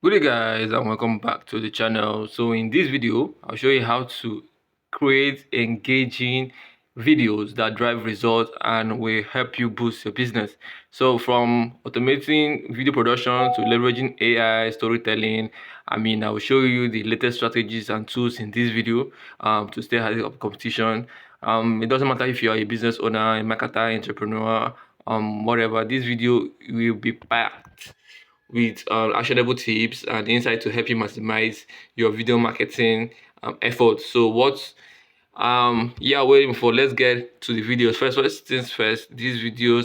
Good day guys, and welcome back to the channel. So in this video I'll show you how to create engaging videos that drive results and will help you boost your business. So from automating video production to leveraging AI storytelling, I will show you the latest strategies and tools in this video to stay ahead of competition. It doesn't matter if you are a business owner, a marketer, entrepreneur, whatever. This video will be packed with actionable tips and insight to help you maximize your video marketing efforts. So what yeah, waiting for, let's get to the videos. First things first, this video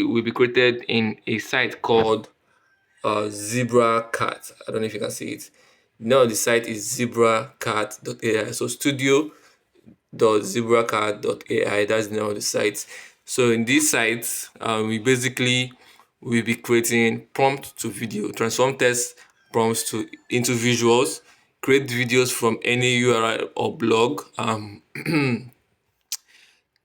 will be created in a site called Zebra Cat. I don't know if you can see it. Now the site is zebracat.ai. So studio.zebracat.ai, that's the name of the site. So in this site, we basically will be creating prompt to video, transform text prompts into visuals, create videos from any URL or blog,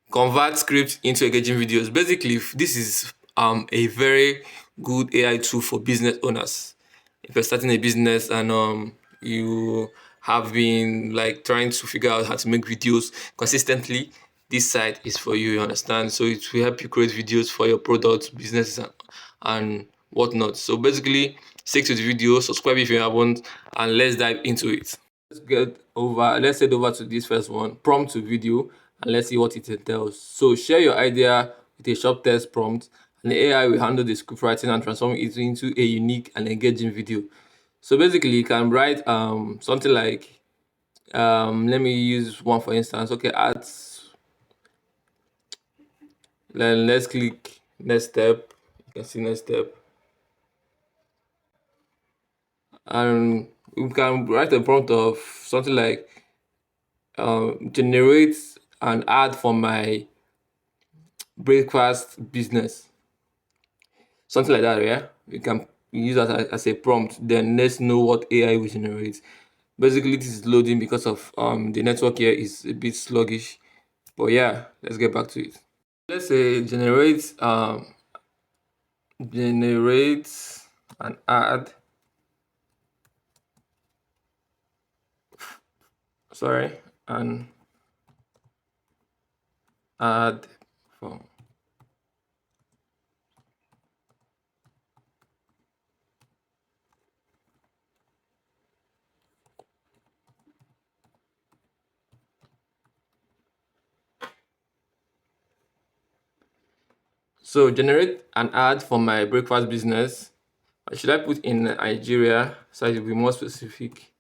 convert scripts into engaging videos. Basically, this is a very good AI tool for business owners. If you're starting a business and you have been like trying to figure out how to make videos consistently, this site is for you. You understand? So it will help you create videos for your products, businesses, and whatnot. So basically, stick to the video, subscribe if you haven't, and let's dive into it. Let's head over to this first one, prompt to video, and let's see what it entails. So share your idea with a short text prompt, and the AI will handle the script writing and transform it into a unique and engaging video. So basically you can write something like let me use one for instance. Okay, then let's click next step. You can see next step, and you can write a prompt of something like generate an ad for my breakfast business, something like that. Yeah, you can use that as a prompt. Then let's know what AI will generate. Basically this is loading because of the network here is a bit sluggish, but yeah, let's get back to it. Let's say generate an ad, sorry, an ad for so generate an ad for my breakfast business. Should I put in Nigeria so it will be more specific?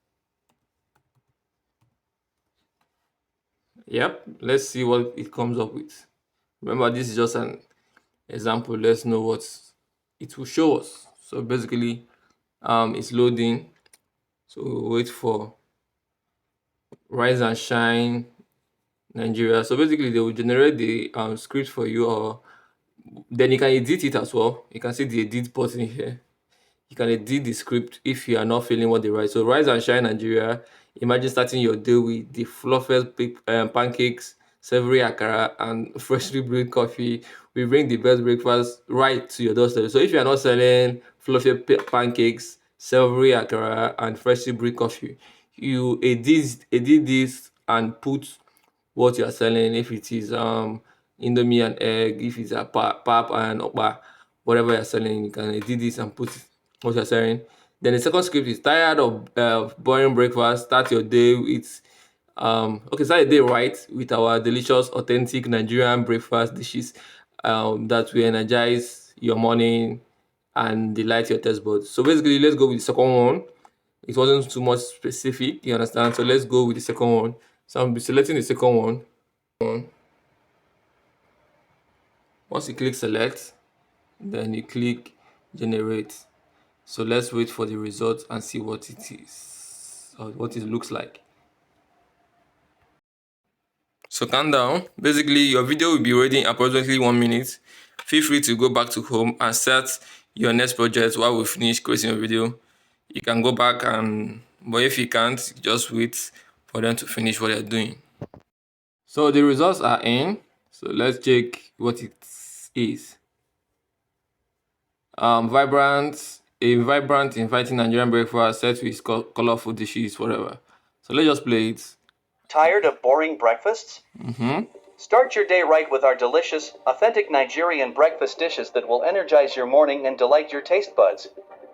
Yep, let's see what it comes up with. Remember, this is just an example. Let's know what it will show us. So basically it's loading, so we'll wait for rise and shine Nigeria. So basically they will generate the script for you, or then you can edit it as well. You can see the edit button here. You can edit the script if you are not feeling what they write. So rise and shine Nigeria. Imagine starting your day with the fluffiest pancakes, savory akara, and freshly brewed coffee. We bring the best breakfast right to your doorstep. So if you are not selling fluffy pancakes, savory akara, and freshly brewed coffee, you edit this and put what you are selling. If it is indomie and egg, if it's a pap and okpa, whatever you're selling, you can edit this and put what you're selling. Then the second script is tired of boring breakfast. Start your day with start your day right with our delicious, authentic Nigerian breakfast dishes that will energize your morning and delight your taste buds. So basically, let's go with the second one. It wasn't too much specific, you understand? So let's go with the second one. So I'll be selecting the second one. Once you click select, then you click generate. So let's wait for the result and see what it is, or what it looks like. So calm down. Basically your video will be ready in approximately 1 minute. Feel free to go back to home and start your next project while we finish creating your video. You can go back, but if you can't, just wait for them to finish what they're doing. So the results are in. So let's check what it is. Vibrant a vibrant, inviting Nigerian breakfast set with colorful dishes forever. So let's just play it. Tired of boring breakfasts? Mm-hmm. Start your day right with our delicious, authentic Nigerian breakfast dishes that will energize your morning and delight your taste buds.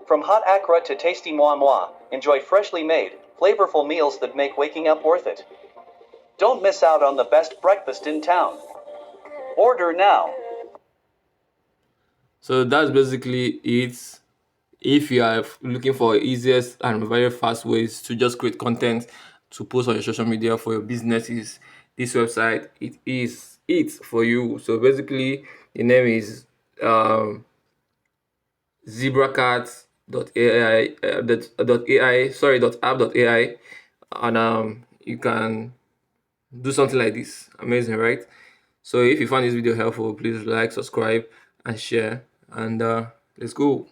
From hot akra to tasty moi moi, enjoy freshly made, flavorful meals that make waking up worth it. Don't miss out on the best breakfast in town. Order now. So that's basically it. If you are looking for easiest and very fast ways to just create content to post on your social media for your businesses, this website it is it for you. So basically, the name is um, zebracat.ai dot ai sorry dot app dot ai, and you can do something like this. Amazing, right? So if you found this video helpful, please like, subscribe, and share. And let's go.